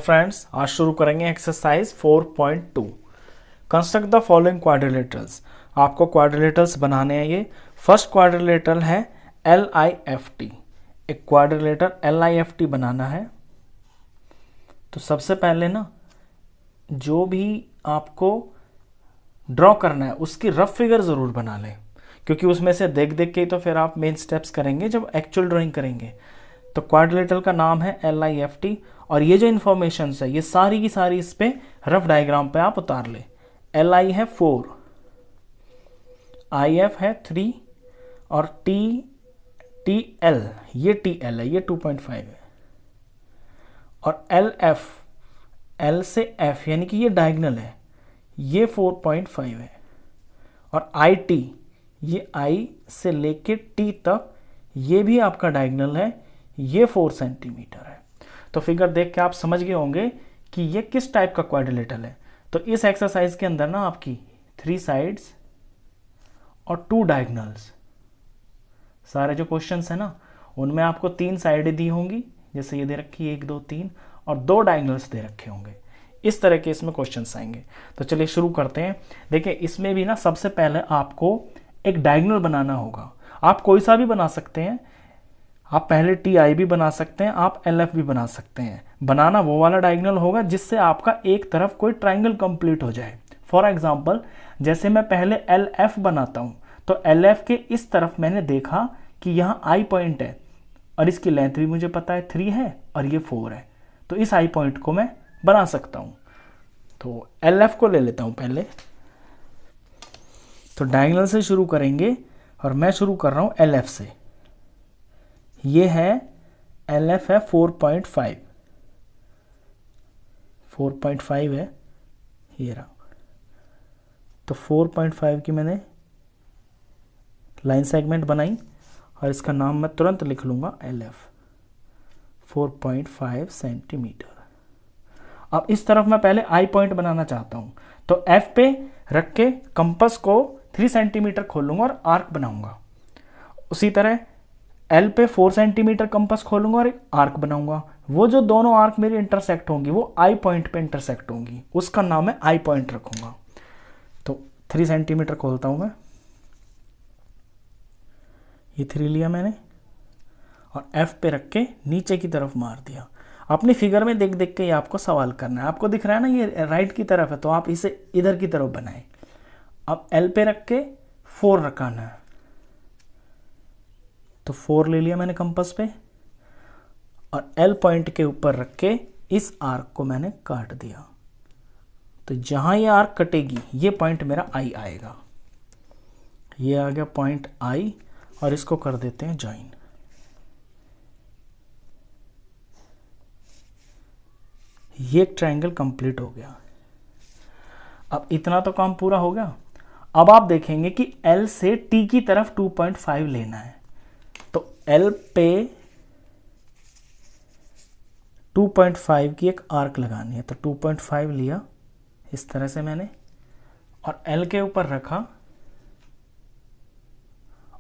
Friends, आज शुरू करेंगे exercise 4.2। Construct the following quadrilaterals. आपको क्वाड्रिलेटरल्स बनाने हैं। ये फर्स्ट क्वाड्रिलेटरल है LIFT। एक क्वाड्रिलेटर LIFT बनाना है तो सबसे पहले ना जो भी आपको ड्रॉ करना है उसकी रफ फिगर ज़रूर बना लें, क्योंकि उसमें से देख देख के तो फिर आप मेन स्टेप्स करेंगे जब एक्चुअल ड्राइंग करेंगे। तो क्वाड्रिलेटरल का नाम है LIFT और ये जो इन्फॉर्मेशन है ये सारी की सारी इस पे रफ डायग्राम पे आप उतार ले। LI है 4, IF है 3 और TL ये TL है, ये 2.5 है। और LF L से F यानी कि ये डायगनल है, ये 4.5 है। और IT ये I से लेके T तक ये भी आपका डायगनल है, ये 4 सेंटीमीटर है। तो फिगर देख के आप समझ गए होंगे कि ये किस टाइप का क्वाड्रिलेटरल है। तो इस एक्सरसाइज के अंदर ना आपकी 3 साइड्स और 2 डायगनल्स, सारे जो क्वेश्चंस है ना उनमें आपको 3 साइडें दी होंगी, जैसे ये दे रखी है 1 2 3, और 2 डायगनल्स दे रखे होंगे। इस तरह के इसमें क्वेश्चंस आएंगे। तो चलिए शुरू करते हैं। देखिए इसमें भी ना सबसे पहले आपको एक डायगनल बनाना होगा। आप कोई सा भी बना सकते हैं, आप पहले TI भी बना सकते हैं, आप LF भी बना सकते हैं। बनाना वो वाला डायगनल होगा जिससे आपका एक तरफ कोई ट्राइंगल कंप्लीट हो जाए। फॉर एग्जांपल जैसे मैं पहले LF बनाता हूं तो LF के इस तरफ मैंने देखा कि यहाँ I पॉइंट है और इसकी लेंथ भी मुझे पता है 3 है और ये 4 है, तो इस I पॉइंट को मैं बना सकता हूं। तो LF को ले लेता हूं पहले। तो डायगनल से शुरू करेंगे और मैं शुरू कर रहा हूं LF से। ये है LF है 4.5 है, ये रहा। तो 4.5 की मैंने लाइन सेगमेंट बनाई और इसका नाम मैं तुरंत लिख लूंगा LF 4.5 सेंटीमीटर। अब इस तरफ मैं पहले I पॉइंट बनाना चाहता हूं, तो F पे रख के कंपास को 3 सेंटीमीटर खोलूंगा और आर्क बनाऊंगा। उसी तरह L पे 4 सेंटीमीटर कंपास खोलूंगा और एक आर्क बनाऊंगा। वो जो दोनों आर्क मेरी इंटरसेक्ट होंगी वो I पॉइंट पे इंटरसेक्ट होंगी, उसका नाम मैं I पॉइंट रखूंगा। तो 3 सेंटीमीटर खोलता हूं मैं, ये 3 लिया मैंने और F पे रख के नीचे की तरफ मार दिया। अपनी फिगर में देख देख के ये आपको सवाल करना है। आपको दिख रहा है ना ये राइट की तरफ है, तो आप इसे इधर की तरफ बनाएं। अब L पे रख के 4 रखाना है, तो 4 ले लिया मैंने कंपास पे और L पॉइंट के ऊपर रख के इस आर्क को मैंने काट दिया। तो जहां ये आर्क कटेगी ये पॉइंट मेरा I आएगा। ये आ गया पॉइंट I और इसको कर देते हैं ज्वाइन। ये एक ट्रायंगल कंप्लीट हो गया। अब इतना तो काम पूरा हो गया। अब आप देखेंगे कि L से T की तरफ 2.5 लेना है, तो L पे 2.5 की एक आर्क लगानी है। तो 2.5 लिया इस तरह से मैंने और L के ऊपर रखा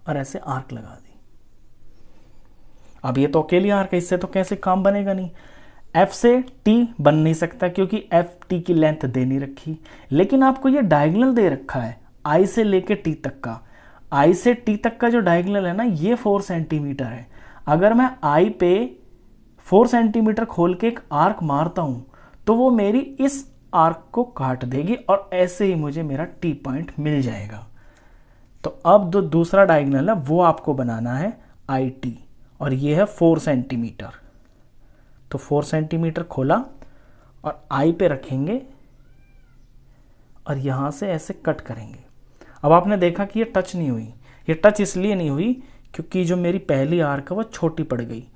और ऐसे आर्क लगा दी। अब ये तो अकेली आर्क है, इससे तो कैसे काम बनेगा नहीं। F से T बन नहीं सकता क्योंकि F T की लेंथ दे नहीं रखी, लेकिन आपको ये डायगोनल दे रखा है I से लेके T तक का। I से T तक का जो डायगोनल है ना ये 4 सेंटीमीटर है। अगर मैं I पे 4 सेंटीमीटर खोल के एक आर्क मारता हूं तो वो मेरी इस आर्क को काट देगी और ऐसे ही मुझे मेरा T पॉइंट मिल जाएगा। तो अब जो दूसरा डायगोनल है वो आपको बनाना है IT और ये है 4 सेंटीमीटर। तो 4 सेंटीमीटर खोला और I पे रखेंगे और यहां से ऐसे कट करेंगे। अब आपने देखा कि ये टच नहीं हुई। ये टच इसलिए नहीं हुई क्योंकि जो मेरी पहली आर्क है वो छोटी पड़ गई।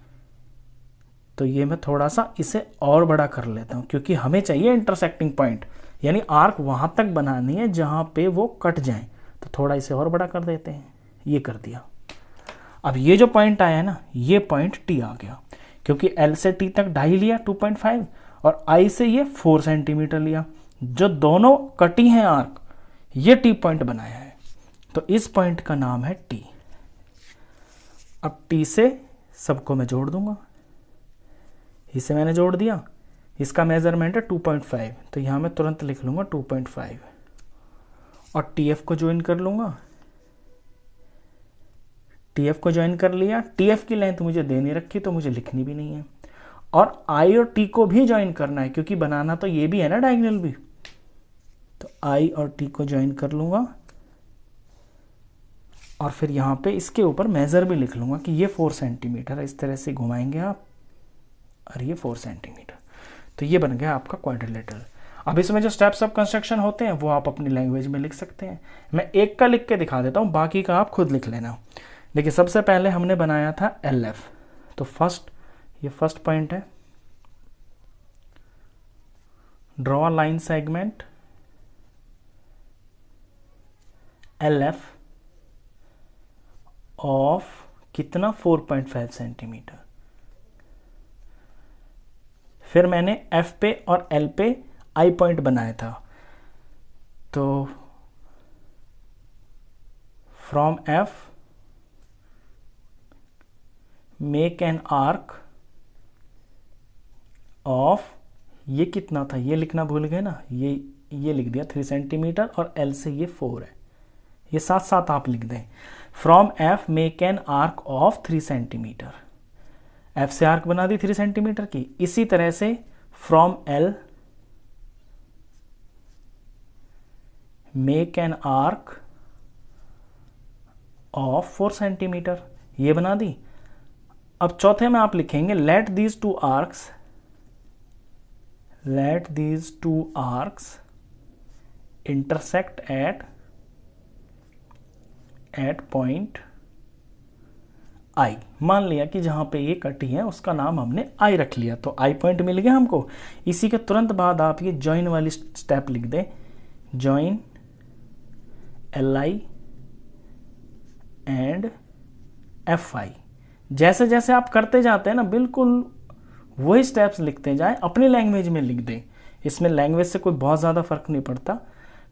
तो ये मैं थोड़ा सा इसे और बड़ा कर लेता हूं क्योंकि हमें चाहिए इंटरसेक्टिंग पॉइंट, यानी आर्क वहां तक बनानी है जहां पे वो कट जाए। तो थोड़ा इसे और बड़ा कर देते हैं, ये कर दिया। अब ये जो पॉइंट आया है ना ये पॉइंट T आ गया, क्योंकि L से T तक 2.5 लिया 2.5 और I से ये 4 सेंटीमीटर लिया। जो दोनों कटी हैं आर्क ये T पॉइंट बनाया है, तो इस पॉइंट का नाम है T। अब T से सबको मैं जोड़ दूंगा, इसे मैंने जोड़ दिया, इसका मेजरमेंट है 2.5, तो यहाँ मैं तुरंत लिख लूँगा 2.5 और TF को ज्वाइन कर लूँगा। TF को ज्वाइन कर लिया। TF की लेंथ मुझे दे नहीं रखी तो मुझे लिखनी भी नहीं है, और I और T को भी ज्वाइन करना है क्योंकि बनाना तो ये भी है ना डायगोनल भी, तो I और T को ज्वाइन कर लूँगा और फिर यहाँ पे इसके ऊपर मेज़र भी लिख लूँगा कि ये 4 सेंटीमीटर है। इस तरह से घुमाएंगे आप और ये 4 सेंटीमीटर, तो ये बन गया आपका क्वाड्रिलेटरल। अब इसमें जो स्टेप्स ऑफ कंस्ट्रक्शन होते हैं वो आप अपनी लैंग्वेज में लिख सकते हैं। मैं एक का लिख के दिखा देता हूँ, बाकी का आप खुद लिख लेना। देखिए सबसे पहले हमने बनाया था LF, तो ये फर्स्ट पॉइंट है, draw a line segment LF of कितना 4.5 सेंटीमीटर। फिर मैंने F पे और L पे आई पॉइंट बनाया था, तो from F make an arc of, ये कितना था ये लिखना भूल गए ना, ये लिख दिया 3 सेंटीमीटर और L से ये 4 है, ये साथ साथ आप लिख दें। From F make an arc of 3 centimetre, F से आर्क बना दी 3 सेंटीमीटर की। इसी तरह से from L make an arc of 4 centimetre, ये बना दी। अब चौथे में आप लिखेंगे let these two arcs intersect at point I। मान लिया कि जहां पे ये कटी है उसका नाम हमने I रख लिया, तो I पॉइंट मिल गया हमको। इसी के तुरंत बाद आप ये जॉइन वाली स्टेप लिख दें, जॉइन LI एंड FI। जैसे जैसे आप करते जाते हैं ना, बिल्कुल वही स्टेप्स लिखते जाएं, अपनी लैंग्वेज में लिख दें। इसमें लैंग्वेज से कोई बहुत ज़्यादा फर्क नहीं पड़ता,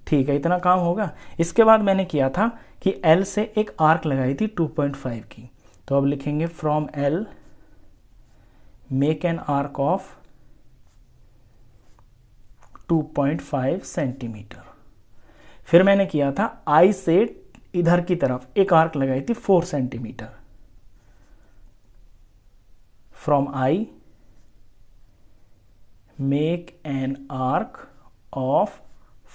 ठीक है, इतना काम होगा। इसके बाद मैंने किया था कि L से एक आर्क लगाई थी 2.5 की, तो अब लिखेंगे from L make an arc of 2.5 centimetre. फिर मैंने किया था I से इधर की तरफ एक आर्क लगाई थी 4 centimetre. From I make an arc of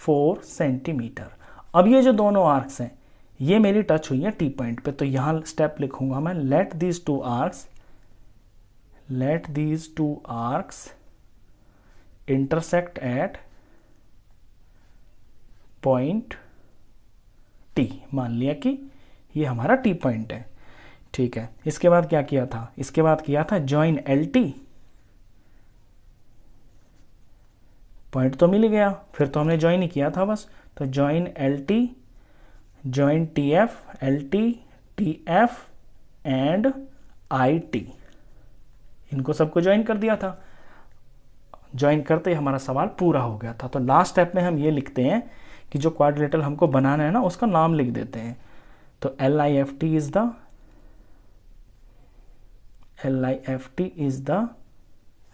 4 centimetre. अब ये जो दोनों आर्क्स हैं ये मेरी टच हुई है T पॉइंट पे, तो यहां स्टेप लिखूंगा मैं let these two arcs intersect at point T। मान लिया कि ये हमारा T पॉइंट है, ठीक है। इसके बाद क्या किया था, इसके बाद किया था जॉइन LT, पॉइंट तो मिल गया, फिर तो हमने ज्वाइन ही किया था बस, तो join LT, join TF, LT, TF and IT, इनको सबको ज्वाइन कर दिया था। ज्वाइन करते ही हमारा सवाल पूरा हो गया था। तो लास्ट स्टेप में हम ये लिखते हैं कि जो क्वाड्रिलेटरल हमको बनाना है ना उसका नाम लिख देते हैं, तो LIFT is the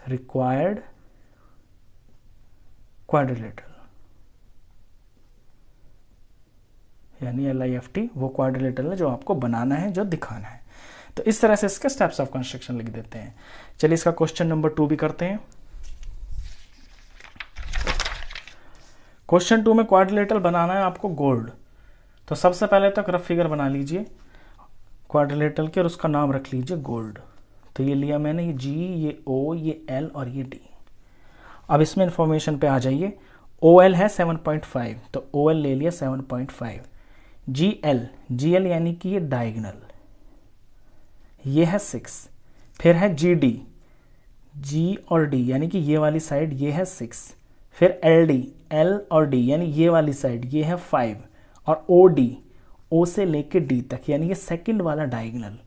required quadrilateral, यानी LIFT वो क्वाड्रिलेटरल है जो आपको बनाना है, जो दिखाना है। तो इस तरह से इसके स्टेप्स ऑफ कंस्ट्रक्शन लिख देते हैं। चलिए इसका क्वेश्चन नंबर 2 भी करते हैं। क्वेश्चन 2 में क्वाड्रिलेटरल बनाना है आपको गोल्ड। तो सबसे पहले तो रफ फिगर बना लीजिए क्वाड्रिलेटरल के और उसका नाम रख लीजिए गोल्ड। तो ये लिया मैंने, ये G, ये O, ये L और ये D। अब इसमें इंफॉर्मेशन पे आ जाइए। OL है 7.5, तो OL ले लिया 7.5। GL यानी कि ये डायगोनल, ये है 6। फिर है GD, G और D यानी कि ये वाली साइड ये है 6। फिर LD, L और D यानी ये वाली साइड ये है 5। और OD, O से लेके D तक यानी ये सेकंड वाला डायगोनल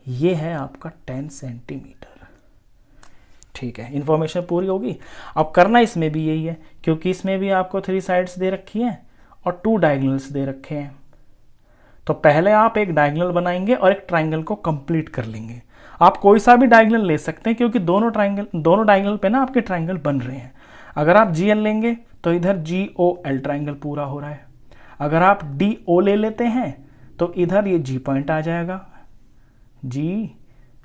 ये है आपका 10 सेंटीमीटर। ठीक है, इंफॉर्मेशन पूरी होगी। अब करना इसमें भी यही है, क्योंकि इसमें भी आपको 3 साइड्स दे रखी हैं और 2 डायगोनल्स दे रखे हैं। तो पहले आप एक डायगोनल बनाएंगे और एक ट्रायंगल को कंप्लीट कर लेंगे। आप कोई सा भी डायगोनल ले सकते हैं क्योंकि दोनों डायगोनल पे ना आपके ट्रायंगल बन रहे हैं। अगर आप जी एल लेंगे तो इधर जी ओ एल ट्रायंगल पूरा हो रहा है। अगर आप डी ओ ले लेते हैं तो इधर ये जी पॉइंट आ जाएगा, जी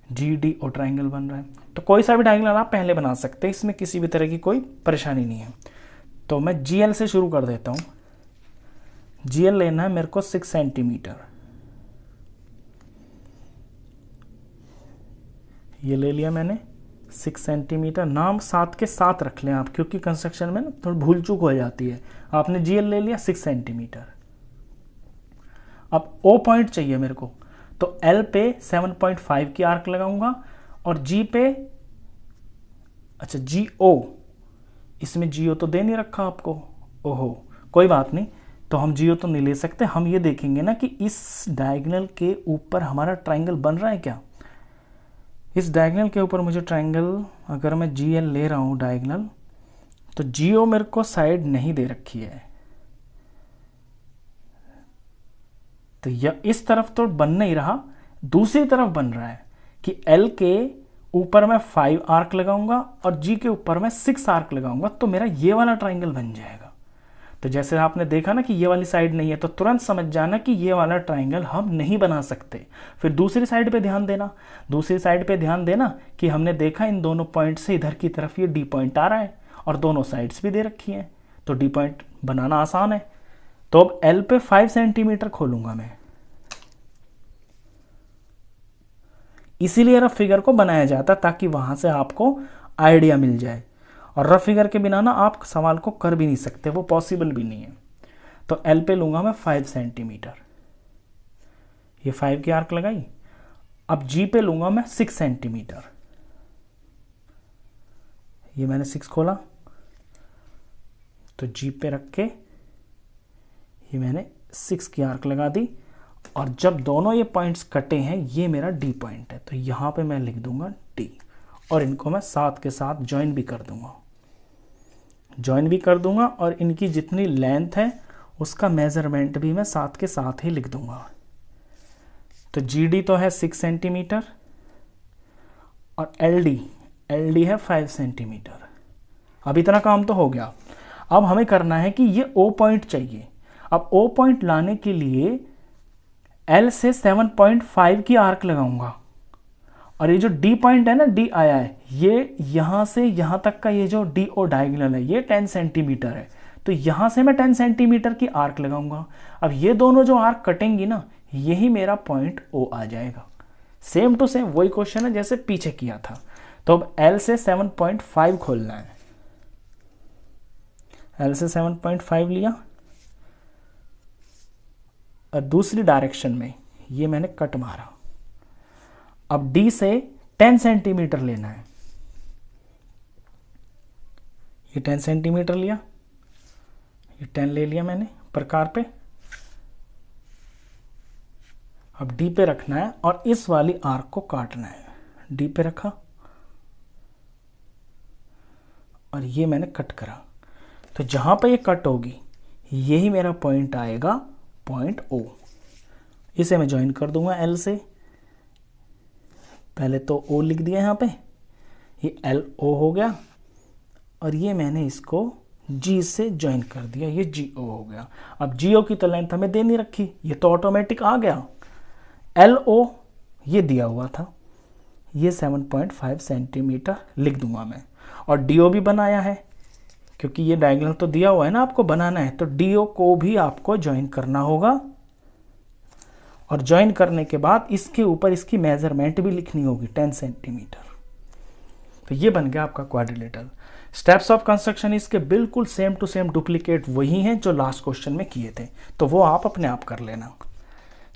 जी डी ओ ट्रायंगल बन रहा है। तो कोई सा भी डायगोनल आप पहले बना सकते हैं, इसमें किसी भी तरह की कोई परेशानी नहीं है। तो मैं जी एल से शुरू कर देता हूं। जी एल लेना है मेरे को 6 सेंटीमीटर, ये ले लिया मैंने 6 सेंटीमीटर। नाम साथ के साथ रख लें आप, क्योंकि कंस्ट्रक्शन में ना थोड़ी भूल चूक हो जाती है। आपने जी एल ले लिया 6 सेंटीमीटर। अब ओ पॉइंट चाहिए मेरे को, तो एल पे 7.5 की आर्क लगाऊंगा और जी पे, अच्छा जी ओ, इसमें जी ओ तो दे नहीं रखा आपको, ओहो कोई बात नहीं, तो हम जी ओ तो नहीं ले सकते। हम ये देखेंगे ना कि इस डायगोनल के ऊपर हमारा ट्रायंगल बन रहा है क्या। इस डायगोनल के ऊपर मुझे ट्रायंगल, अगर मैं जी एल ले रहा हूं डायगोनल, तो जी ओ मेरे को साइड नहीं दे रखी है, तो यह इस तरफ तो बन नहीं रहा, दूसरी तरफ बन रहा है कि एल के ऊपर मैं 5 आर्क लगाऊंगा और जी के ऊपर मैं 6 आर्क लगाऊंगा, तो मेरा ये वाला ट्रायंगल बन जाएगा। तो जैसे आपने देखा ना कि ये वाली साइड नहीं है, तो तुरंत समझ जाना कि ये वाला ट्रायंगल हम नहीं बना सकते। फिर दूसरी साइड पे ध्यान देना, दूसरी साइड पे ध्यान देना कि हमने देखा इन दोनों पॉइंट से इधर की तरफ ये डी पॉइंट आ रहा है और दोनों साइड्स भी दे रखी हैं, तो डी पॉइंट बनाना आसान है। तो अब एल पे 5 सेंटीमीटर खोलूंगा मैं, इसीलिए रफ फिगर को बनाया जाता ताकि वहां से आपको आइडिया मिल जाए। और रफ फिगर के बिना ना आप सवाल को कर भी नहीं सकते, वो पॉसिबल भी नहीं है। तो एल पे लूंगा मैं 5 सेंटीमीटर, ये 5 की आर्क लगाई। अब जी पे लूंगा मैं 6 सेंटीमीटर, ये मैंने 6 खोला, तो जी पे रख के ये मैंने 6 की आर्क लगा दी। और जब दोनों ये पॉइंट्स कटे हैं, ये मेरा डी पॉइंट है, तो यहां पे मैं लिख दूंगा डी, और इनको मैं साथ के साथ ज्वाइन भी कर दूंगा, और इनकी जितनी लेंथ है उसका मेजरमेंट भी मैं साथ के साथ ही लिख दूंगा। तो जी डी तो है 6 सेंटीमीटर और एल डी है 5 सेंटीमीटर। अब इतना काम तो हो गया। अब हमें करना है कि ये ओ पॉइंट चाहिए। अब ओ पॉइंट लाने के लिए एल से 7.5 की आर्क लगाऊंगा, और ये जो डी पॉइंट है ना, डी आया है, ये यहां से यहां तक का ये जो डी ओ डायगोनल है ये 10 सेंटीमीटर है, तो यहां से मैं 10 सेंटीमीटर की आर्क लगाऊंगा। अब ये दोनों जो आर्क कटेंगी ना, यही मेरा पॉइंट ओ आ जाएगा। सेम टू सेम वही क्वेश्चन है जैसे पीछे किया था। तो अब एल से 7.5 खोलना है, एल से 7.5 लिया और दूसरी डायरेक्शन में ये मैंने कट मारा। अब डी से 10 सेंटीमीटर लेना है, ये 10 सेंटीमीटर लिया, ये 10 ले लिया मैंने प्रकार पे। अब डी पे रखना है और इस वाली आर्क को काटना है। डी पे रखा और ये मैंने कट करा, तो जहां पे ये कट होगी यही मेरा पॉइंट आएगा, पॉइंट ओ। इसे मैं ज्वाइन कर दूंगा एल से, पहले तो ओ लिख दिया यहाँ पे, ये एल ओ हो गया, और ये मैंने इसको जी से ज्वाइन कर दिया, ये जी ओ हो गया। अब जी ओ की तो लेंथ हमें दे नहीं रखी, ये तो ऑटोमेटिक आ गया। एल ओ ये दिया हुआ था, ये 7.5 सेंटीमीटर लिख दूंगा मैं। और डी ओ भी बनाया है, क्योंकि ये डायगोनल तो दिया हुआ है ना, आपको बनाना है, तो डी ओ को भी आपको ज्वाइन करना होगा। और ज्वाइन करने के बाद इसके ऊपर इसकी मेजरमेंट भी लिखनी होगी 10 सेंटीमीटर। तो ये बन गया आपका क्वाड्रिलेटरल। स्टेप्स ऑफ कंस्ट्रक्शन इसके बिल्कुल सेम टू सेम डुप्लीकेट वही हैं जो लास्ट क्वेश्चन में किए थे, तो वो आप अपने आप कर लेना।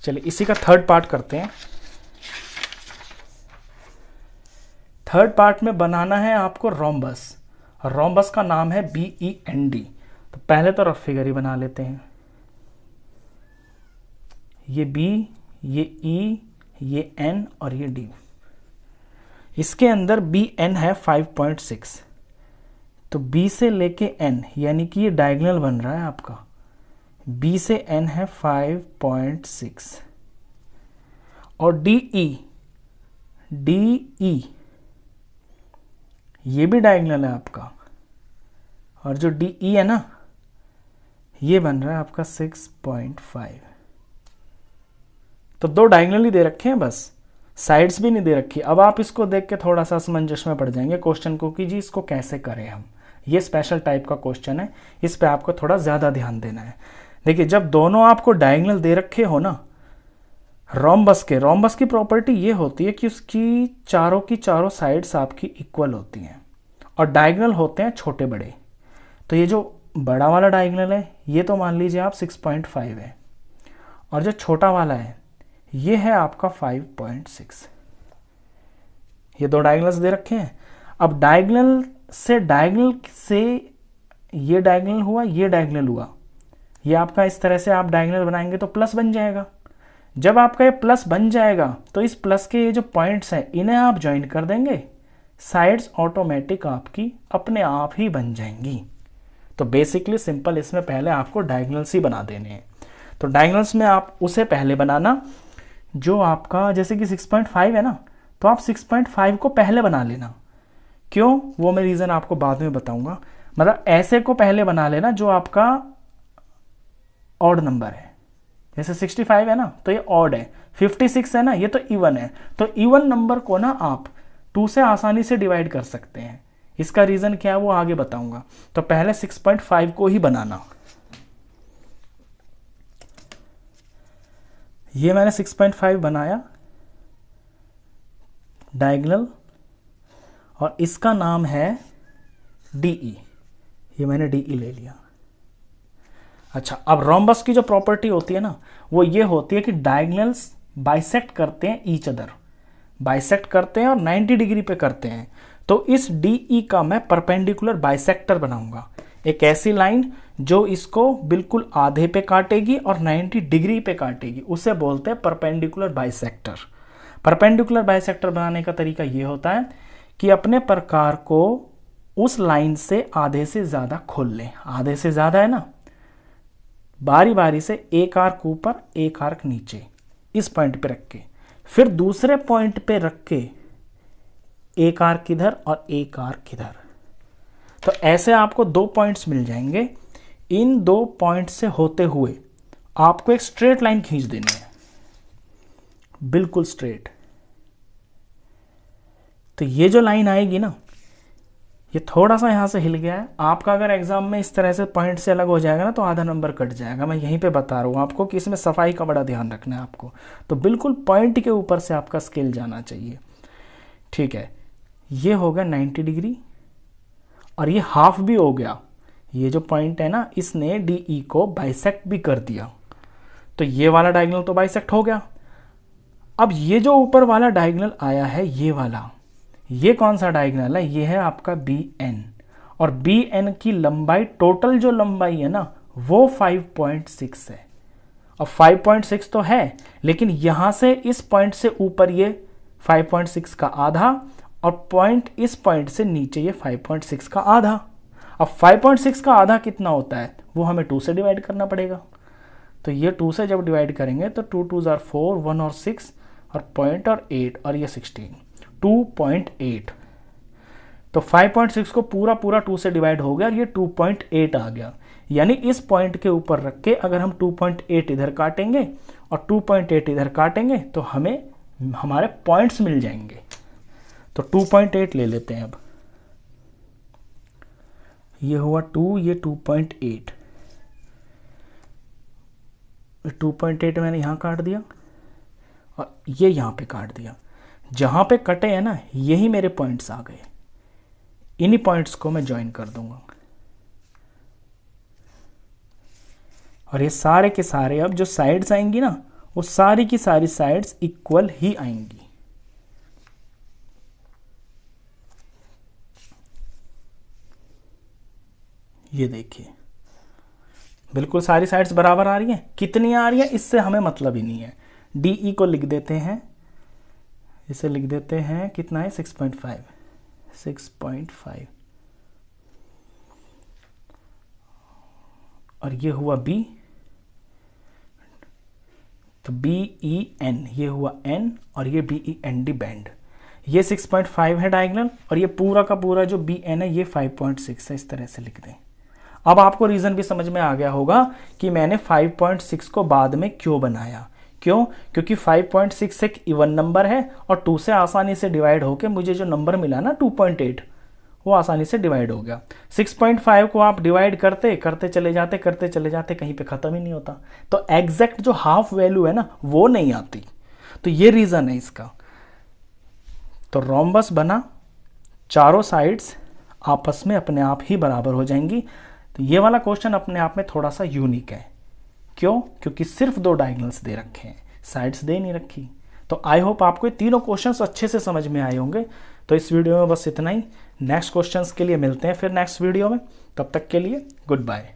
चलिए इसी का थर्ड पार्ट करते हैं। थर्ड पार्ट में बनाना है आपको रोम्बस। रोम्बस का नाम है BEND। तो पहले तो रफ फिगर ही बना लेते हैं। ये B, ये E, ये N और ये D। इसके अंदर BN है 5.6, तो B से लेके N यानी कि ये डायगोनल बन रहा है आपका। B से N है 5.6 और DE, डी ई, ये भी डायगोनल है आपका, और जो डी ई है ना ये बन रहा है आपका 6.5। तो दो डायगोनल ही दे रखे हैं बस, साइड्स भी नहीं दे रखी। अब आप इसको देख के थोड़ा सा असमंजस में पड़ जाएंगे क्वेश्चन को कि जी इसको कैसे करें हम। ये स्पेशल टाइप का क्वेश्चन है, इस पे आपको थोड़ा ज़्यादा ध्यान देना है। देखिए जब दोनों आपको डायगोनल दे रखे हो ना, रोम्बस की प्रॉपर्टी ये होती है कि उसकी चारों साइड्स आपकी इक्वल होती हैं और डायगोनल होते हैं छोटे बड़े। तो ये जो बड़ा वाला डायगोनल है ये तो मान लीजिए आप 6.5 है, और जो छोटा वाला है ये है आपका 5.6। ये दो डायगोनल्स दे रखे हैं। अब डायगोनल से ये डायगोनल हुआ, ये डायगोनल हुआ, ये आपका इस तरह से आप डायगोनल बनाएंगे तो प्लस बन जाएगा। जब आपका ये प्लस बन जाएगा तो इस प्लस के ये जो पॉइंट्स हैं इन्हें आप ज्वाइन कर देंगे, साइड्स ऑटोमेटिक आपकी अपने आप ही बन जाएंगी। तो बेसिकली सिंपल, इसमें पहले आपको डायगोनल्स ही बना देने हैं। तो डायगोनल्स में आप उसे पहले बनाना जो आपका, जैसे कि 6.5 है ना, तो आप 6.5 को पहले बना लेना। क्यों, वो मैं रीज़न आपको बाद में बताऊंगा। मतलब ऐसे को पहले बना लेना जो आपका ऑड नंबर है। जैसे 65 है ना तो ये ऑड है, 56 है ना ये तो इवन है। तो इवन नंबर को ना आप 2 से आसानी से डिवाइड कर सकते हैं। इसका रीज़न क्या है वो आगे बताऊंगा। तो पहले 6.5 को ही बनाना। ये मैंने 6.5 बनाया डायगोनल, और इसका नाम है DE। ये मैंने DE ले लिया। अच्छा, अब रोम्बस की जो प्रॉपर्टी होती है ना वो ये होती है कि डायगोनल्स बाइसेक्ट करते हैं ईच अदर, बाइसेक्ट करते हैं और 90 डिग्री पे करते हैं। तो इस DE का मैं परपेंडिकुलर बाइसेक्टर बनाऊंगा, एक ऐसी लाइन जो इसको बिल्कुल आधे पे काटेगी और 90 डिग्री पे काटेगी, उसे बोलते हैं परपेंडिकुलर बाइसेक्टर। परपेंडिकुलर बाइसेक्टर बनाने का तरीका ये होता है कि अपने प्रकार को उस लाइन से आधे से ज़्यादा खोल लें। आधे से ज़्यादा है ना, बारी बारी से एक आर्क ऊपर एक आर्क नीचे इस पॉइंट पे रख के, फिर दूसरे पॉइंट पे रख के एक आर्क इधर और एक आर्क इधर। तो ऐसे आपको 2 पॉइंट्स मिल जाएंगे। इन 2 पॉइंट से होते हुए आपको एक स्ट्रेट लाइन खींच देनी है, बिल्कुल स्ट्रेट। तो ये जो लाइन आएगी ना, ये थोड़ा सा यहां से हिल गया है। आपका अगर एग्जाम में इस तरह से पॉइंट से अलग हो जाएगा ना तो आधा नंबर कट जाएगा। मैं यहीं पे बता रहा हूं आपको कि इसमें सफाई का बड़ा ध्यान रखना है आपको। तो बिल्कुल पॉइंट के ऊपर से आपका स्केल जाना चाहिए। ठीक है, ये हो गया 90 डिग्री और ये हाफ भी हो गया। ये जो पॉइंट है ना इसने DE को बाइसेक्ट भी कर दिया। तो ये वाला डायगोनल तो बाइसेक्ट हो गया। अब ये जो ऊपर वाला डायगोनल आया है ये वाला, ये कौन सा डायगोनल है? ये है आपका BN, और BN की लंबाई, टोटल जो लंबाई है ना वो 5.6 है। और 5.6 तो है, लेकिन यहां से इस पॉइंट से ऊपर ये 5.6 का आधा, और पॉइंट इस पॉइंट से नीचे ये 5.6 का आधा। अब 5.6 का आधा कितना होता है वो हमें 2 से डिवाइड करना पड़ेगा। तो ये 2 से जब डिवाइड करेंगे तो 2 2 जार 4, 1 और 6 और पॉइंट और 8 और ये 16, 2.8। तो 5.6 को पूरा 2 से डिवाइड हो गया और ये 2.8 आ गया। यानी इस पॉइंट के ऊपर रख के अगर हम 2.8 इधर काटेंगे और 2.8 इधर काटेंगे तो हमें हमारे पॉइंट्स मिल जाएंगे। तो 2.8 ले लेते हैं। अब ये हुआ 2, ये 2.8, 2.8 मैंने यहां काट दिया और ये यहां पे काट दिया। जहां पे कटे हैं ना यही मेरे पॉइंट्स आ गए। इन्हीं पॉइंट्स को मैं ज्वाइन कर दूंगा और ये सारे के सारे अब जो साइड्स आएंगी ना वो सारी की सारी साइड्स इक्वल ही आएंगी। ये देखिए बिल्कुल सारी साइड्स बराबर आ रही हैं। कितनी आ रही है इससे हमें मतलब ही नहीं है। DE को लिख देते हैं, इसे लिख देते हैं, कितना है 6.5, 6.5 और ये हुआ B, तो BEN, ये हुआ N और ये BEND बैंड। ये 6.5 है डायगोनल, और ये पूरा का पूरा जो बी एन है ये 5.6 है। इस तरह से लिख दें। अब आपको रीज़न भी समझ में आ गया होगा कि मैंने 5.6 को बाद में क्यों बनाया। क्यों? क्योंकि 5.6 एक इवन नंबर है और 2 से आसानी से डिवाइड होकर मुझे जो नंबर मिला ना 2.8 वो आसानी से डिवाइड हो गया। 6.5 को आप डिवाइड करते चले जाते कहीं पे ख़त्म ही नहीं होता, तो एग्जैक्ट जो हाफ वैल्यू है ना वो नहीं आती। तो ये रीज़न है इसका। तो रोम्बस बना, चारों साइड्स आपस में अपने आप ही बराबर हो जाएंगी। तो ये वाला क्वेश्चन अपने आप में थोड़ा सा यूनिक है। क्यों? क्योंकि सिर्फ 2 डायगोनल्स दे रखे हैं, साइड्स दे नहीं रखी। तो आई होप आपको ये तीनों क्वेश्चंस अच्छे से समझ में आए होंगे। तो इस वीडियो में बस इतना ही। नेक्स्ट क्वेश्चंस के लिए मिलते हैं फिर नेक्स्ट वीडियो में। तब तक के लिए गुड बाय।